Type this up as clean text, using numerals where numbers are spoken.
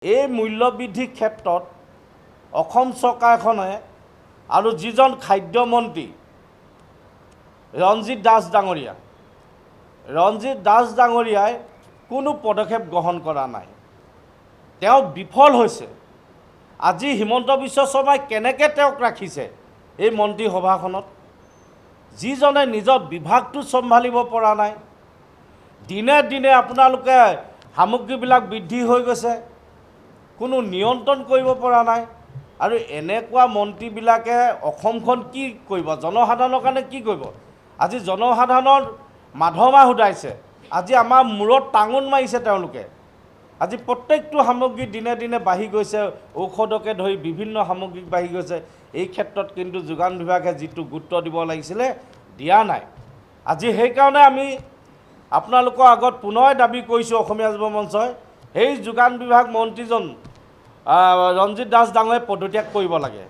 এই মূল্যবৃদ্ধিৰ ক্ষেত্ৰত অসম চৰকাৰখনে আৰু যিজন খাদ্যমন্ত্ৰী ৰঞ্জিত দাস ডাঙৰীয়াই কোনো পদক্ষেপ গ্ৰহণ কৰা নাই। তেওঁ বিফল হৈছে। আজি হিমন্ত বিশ্ব শৰ্মাই কেনেকৈ তেওঁক ৰাখিছে এই মন্ত্ৰী সভাখনত, যিজনে নিজৰ বিভাগটো চম্ভালিব পৰা নাই। দিনে দিনে আপোনালোকে সামগ্ৰীবিলাক বৃদ্ধি হৈ গৈছে, কোনো নিয়ন্ত্ৰণ কৰিব পৰা নাই। আৰু এনেকুৱা মন্ত্ৰীবিলাকে অসমখন কি কৰিব, জনসাধাৰণৰ কাৰণে কি কৰিব? আজি জনসাধাৰণৰ মাধমাৰ সোধাইছে, আজি আমাৰ মূৰত টাঙোন মাৰিছে তেওঁলোকে। আজি প্ৰত্যেকটো সামগ্ৰী দিনে দিনে বাঢ়ি গৈছে, ঔষধকে ধৰি বিভিন্ন সামগ্ৰী বাঢ়ি গৈছে। এই ক্ষেত্ৰত কিন্তু যোগান বিভাগে যিটো গুৰুত্ব দিব লাগিছিলে দিয়া নাই। আজি সেইকাৰণে আমি আপোনালোকৰ আগত পুনৰ দাবী কৰিছোঁ, অসমীয়া যুৱ মঞ্চই সেই যোগান বিভাগ মন্ত্ৰীজন ৰঞ্জিত দাস ডাঙৰীয়াই পদত্যাগ কৰিব লাগে।